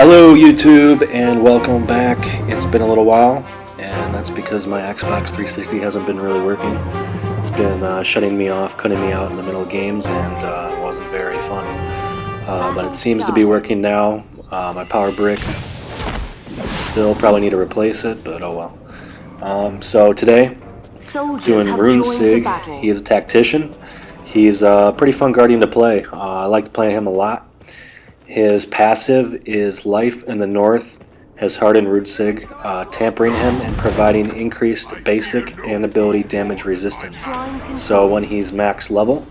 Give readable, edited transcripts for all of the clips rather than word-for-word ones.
Hello YouTube and welcome back. It's been a little while and that's because my Xbox 360 hasn't been really working. It's been shutting me off, cutting me out in the middle of games, and it wasn't very fun. But it seems to be working now. My power brick, still probably need to replace it, but oh well. So today, doing Runsig. He is a tactician. He's a pretty fun guardian to play. I like to play him a lot. His passive is Life in the North, has hardened Runsig, tampering him and providing increased basic and ability damage resistance. So when he's max level,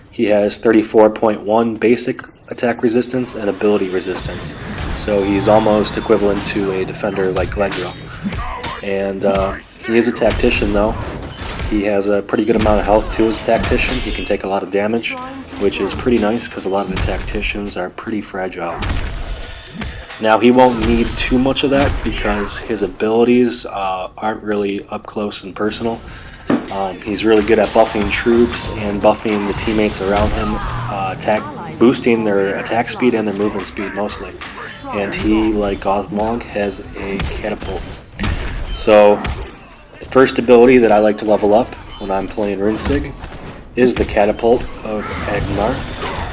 he has 34.1 basic attack resistance and ability resistance. So he's almost equivalent to a defender like Glegro. And he is a tactician though. He has a pretty good amount of health too as a tactician. He can take a lot of damage, which is pretty nice because a lot of the tacticians are pretty fragile. Now he won't need too much of that because his abilities aren't really up close and personal. He's really good at buffing troops and buffing the teammates around him, boosting their attack speed and their movement speed mostly. And he, like Gothmog, has a catapult. So the first ability that I like to level up when I'm playing Runsig is the Catapult of Agnar.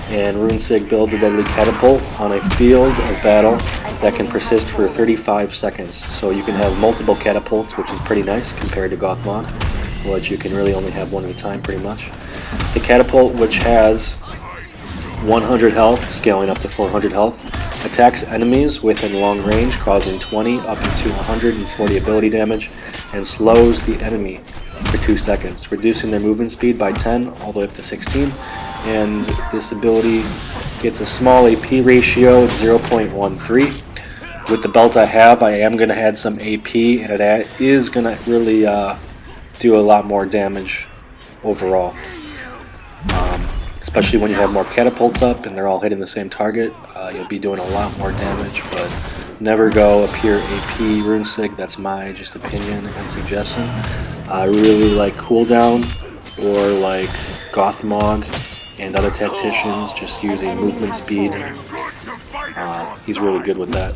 And Runsig builds a deadly catapult on a field of battle that can persist for 35 seconds. So you can have multiple catapults, which is pretty nice compared to Gothmog, which you can really only have one at a time pretty much. The catapult, which has 100 health, scaling up to 400 health, attacks enemies within long range, causing 20 up to 140 ability damage, and slows the enemy for 2 seconds, reducing their movement speed by 10 all the way up to 16. And this ability gets a small AP ratio of 0.13. With the belt I have, I am going to add some AP, and it is going to really do a lot more damage overall. Especially when you have more catapults up and they're all hitting the same target, you'll be doing a lot more damage, but never go a pure AP Runsig. That's my just opinion and suggestion. I really like cooldown, or like Gothmog and other tacticians just using movement speed. He's really good with that.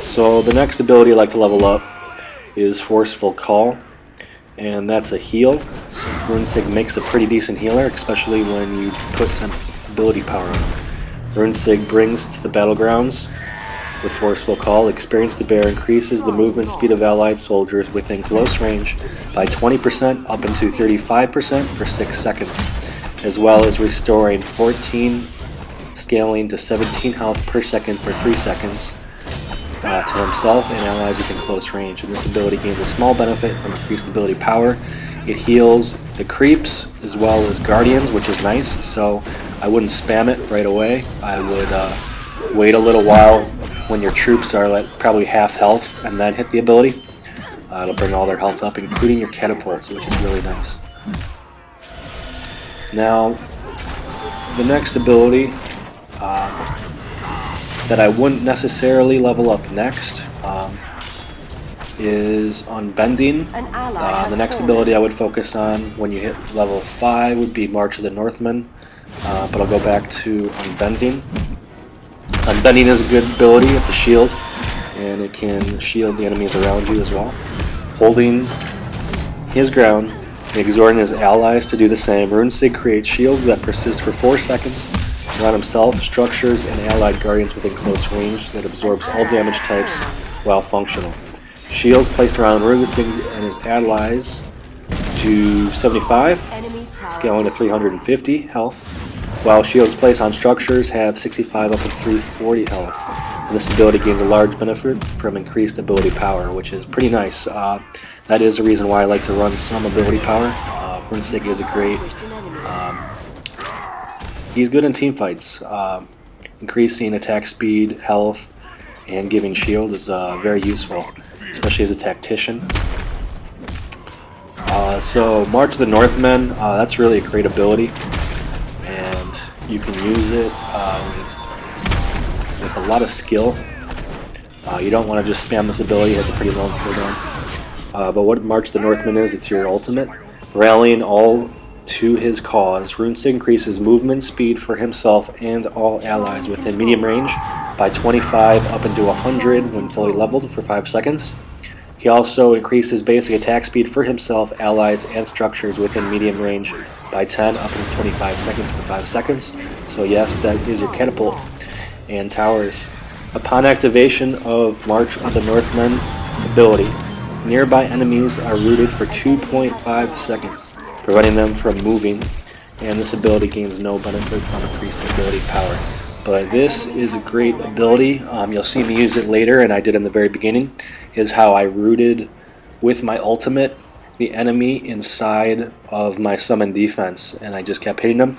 So the next ability I like to level up is Forceful Call, and that's a heal. So Runsig makes a pretty decent healer, especially when you put some ability power on him. Runsig brings to the battlegrounds with Forceful Call. Experienced bear increases the movement speed of allied soldiers within close range by 20% up into 35% for 6 seconds, as well as restoring 14 scaling to 17 health per second for 3 seconds to himself and allies within close range. And this ability gains a small benefit from increased ability power. It heals the creeps as well as guardians, which is nice, so I wouldn't spam it right away. I would wait a little while when your troops are at probably half health and then hit the ability. It'll bring all their health up, including your catapults, which is really nice. Now, the next ability that I wouldn't necessarily level up next is Unbending. The next ability I would focus on when you hit level 5 would be March of the Northmen, but I'll go back to Unbending. Unbending is a good ability. It's a shield, and it can shield the enemies around you as well. Holding his ground and exhorting his allies to do the same, Runsig creates shields that persist for 4 seconds around himself, structures, and allied guardians within close range that absorbs all damage types while functional. Shields placed around Runsig and his allies to 75, scaling to 350 health, while shields placed on structures have 65 up to 340 health. And this ability gains a large benefit from increased ability power, which is pretty nice. That is the reason why I like to run some ability power. Runsig is a great... he's good in team fights. Increasing attack speed, health, and giving shield is very useful, especially as a tactician. So March of the Northmen, that's really a great ability, and you can use it with a lot of skill. You don't want to just spam this ability. It has a pretty long cooldown. But what March of the Northmen is, it's your ultimate. Rallying all to his cause, Runsig increases movement speed for himself and all allies within medium range by 25 up into 100 when fully leveled for 5 seconds. He also increases basic attack speed for himself, allies, and structures within medium range by 10 up into 25 seconds for 5 seconds. So yes, that is your catapult and towers. Upon activation of March of the Northmen ability, nearby enemies are rooted for 2.5 seconds, preventing them from moving, and this ability gains no benefit from increased ability power. But this is a great ability. You'll see me use it later, and I did in the very beginning, is how I rooted with my ultimate the enemy inside of my summon defense, and I just kept hitting them.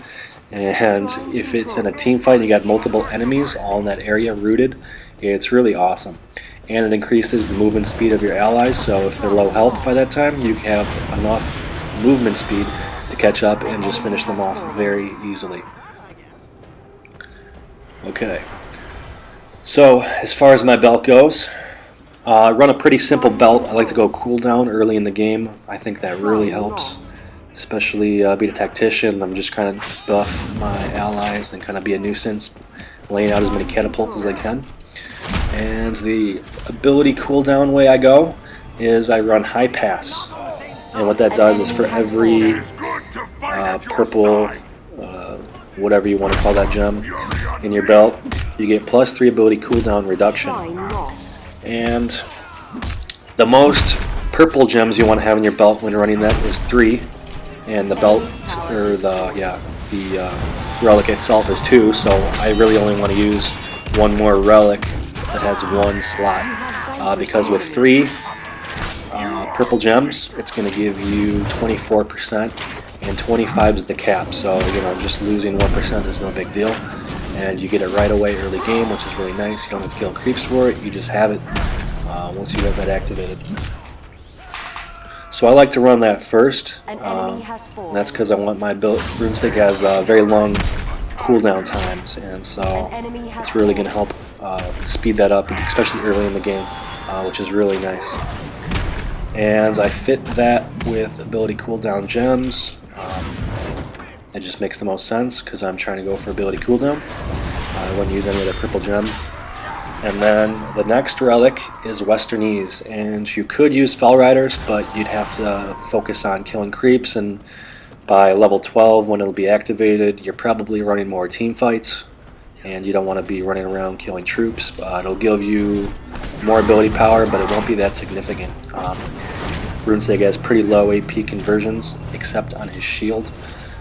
And if it's in a team fight, you got multiple enemies all in that area rooted, it's really awesome. And it increases the movement speed of your allies, so if they're low health by that time, you have enough movement speed to catch up and just finish them off very easily. Okay, so as far as my belt goes, I run a pretty simple belt. I like to go cooldown early in the game. I think that really helps, especially being a tactician. I'm just kind of buff my allies and kind of be a nuisance, laying out as many catapults as I can. And the ability cooldown way I go is I run high pass, and what that does is for every purple, whatever you want to call that gem in your belt, you get +3 ability cooldown reduction. And the most purple gems you want to have in your belt when you're running that is 3, and the belt, or the relic itself is 2, so I really only want to use one more relic that has 1 slot, because with 3 purple gems, it's going to give you 24%, and 25 is the cap, so just losing 1% is no big deal, and you get it right away early game, which is really nice. You don't have to kill creeps for it, you just have it once you have that activated. So I like to run that first, and that's because I want my build. Runsig has very long cooldown times, and so it's really going to help speed that up, especially early in the game, which is really nice. And I fit that with ability cooldown gems. It just makes the most sense because I'm trying to go for ability cooldown. I wouldn't use any other purple gem. And then the next relic is Westernese, and you could use Fell Riders, but you'd have to focus on killing creeps, and by level 12 when it'll be activated, you're probably running more team fights, and you don't want to be running around killing troops. It'll give you more ability power, but it won't be that significant. Runsig has pretty low AP conversions, except on his shield,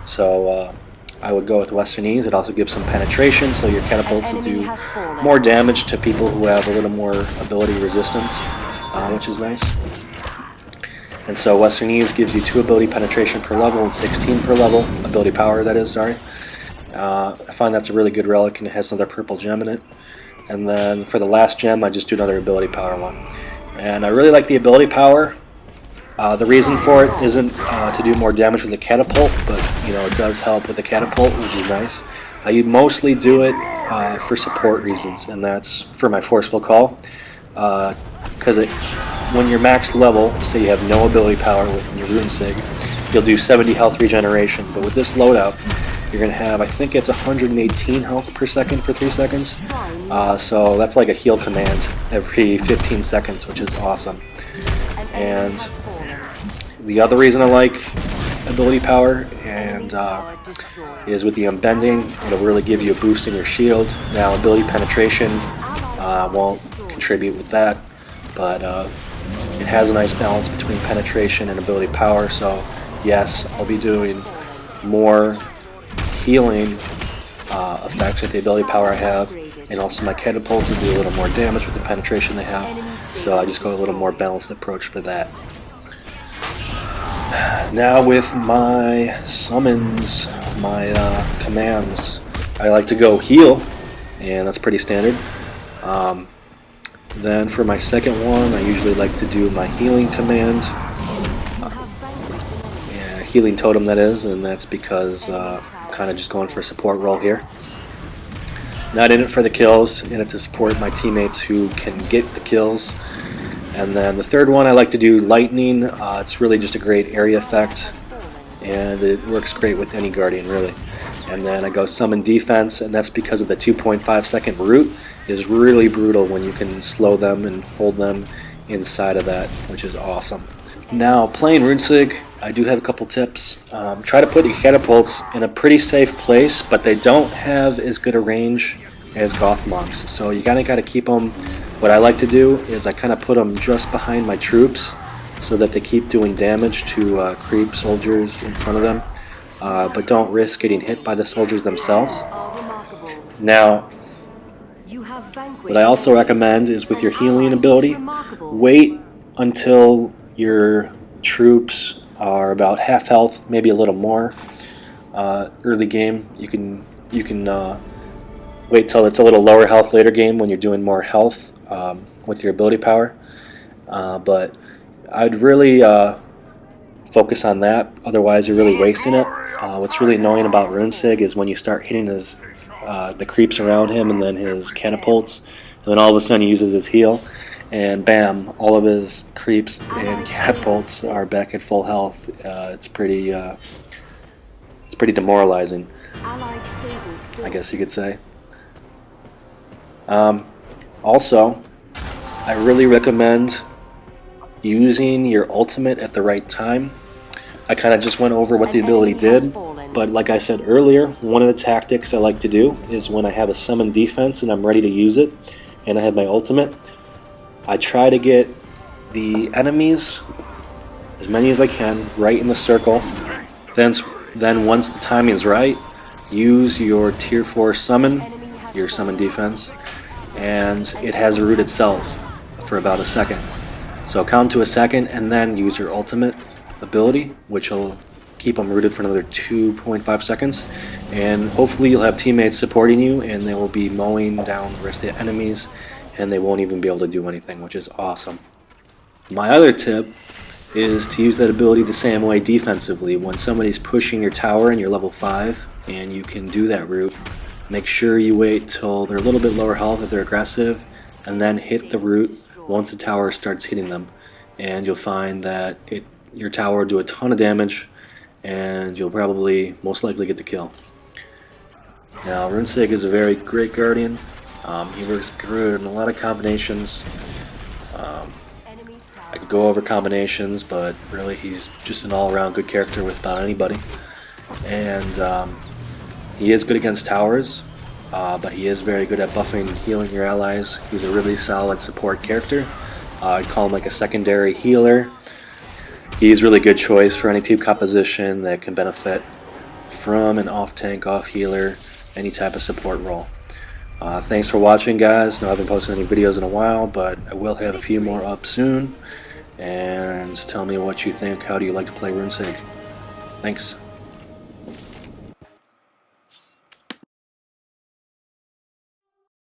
so I would go with Westernese. It also gives some penetration, so your catapults will do more damage to people who have a little more ability resistance, which is nice. And so Westernese gives you 2 ability penetration per level and 16 per level, ability power that is, sorry. I find that's a really good relic, and it has another purple gem in it. And then for the last gem, I just do another ability power one. And I really like the ability power. The reason for it isn't to do more damage with the catapult, but it does help with the catapult, which is nice. I mostly do it for support reasons, and that's for my forceful call. Because when you're max level, say you have no ability power with your Runsig, you'll do 70 health regeneration. But with this loadout, you're going to have, I think it's 118 health per second for 3 seconds. So that's like a heal command every 15 seconds, which is awesome. And the other reason I like ability power is with the unbending. It'll really give you a boost in your shield. Now ability penetration won't contribute with that, but it has a nice balance between penetration and ability power. So yes, I'll be doing more healing effects with the ability power I have, and also my catapults will do a little more damage with the penetration they have. So I just go a little more balanced approach for that. Now with my summons, my commands, I like to go heal, and that's pretty standard. Then for my second one, I usually like to do my healing command, healing totem that is, and that's because I'm kind of just going for a support role here. Not in it for the kills, in it to support my teammates who can get the kills. And then the third one, I like to do lightning. It's really just a great area effect, and it works great with any guardian really. And then I go summon defense, and that's because of the 2.5 second root, is really brutal when you can slow them and hold them inside of that, which is awesome. Now, playing Runsig, I do have a couple tips. Try to put your catapults in a pretty safe place, but they don't have as good a range as Goth monks, so you kind of got to keep them. What I like to do is I kind of put them just behind my troops so that they keep doing damage to creep soldiers in front of them, but don't risk getting hit by the soldiers themselves. Now, what I also recommend is with your healing ability, wait until your troops are about half health, maybe a little more. Early game, you can wait till it's a little lower health later game when you're doing more health with your ability power. But I'd really focus on that, otherwise you're really wasting it. What's really annoying about Runsig is when you start hitting the creeps around him and then his catapults, and then all of a sudden he uses his heal, and bam, all of his creeps and catapults are back at full health. It's pretty demoralizing, I guess you could say. Also, I really recommend using your ultimate at the right time. I kind of just went over what the ability did, but like I said earlier, one of the tactics I like to do is when I have a summon defense and I'm ready to use it, and I have my ultimate, I try to get the enemies, as many as I can, right in the circle. Then once the timing is right, use your tier 4 summon, your summon defense, and it has a root itself for about a second. So count to a second and then use your ultimate ability, which will keep them rooted for another 2.5 seconds, and hopefully you'll have teammates supporting you and they will be mowing down the rest of the enemies and they won't even be able to do anything, which is awesome. My other tip is to use that ability the same way defensively. When somebody's pushing your tower and you're level 5 and you can do that route, make sure you wait till they're a little bit lower health if they're aggressive, and then hit the route once the tower starts hitting them, and you'll find that your tower will do a ton of damage and you'll probably most likely get the kill. Now, Runsig is a very great guardian. He works good in a lot of combinations. I could go over combinations, but really he's just an all-around good character with about anybody. And he is good against towers, but he is very good at buffing and healing your allies. He's a really solid support character. I'd call him like a secondary healer. He's a really good choice for any team composition that can benefit from an off-tank, off-healer, any type of support role. Thanks for watching, guys. No, I haven't posted any videos in a while, but I will have a few more up soon. And tell me what you think. How do you like to play Runsig? Thanks.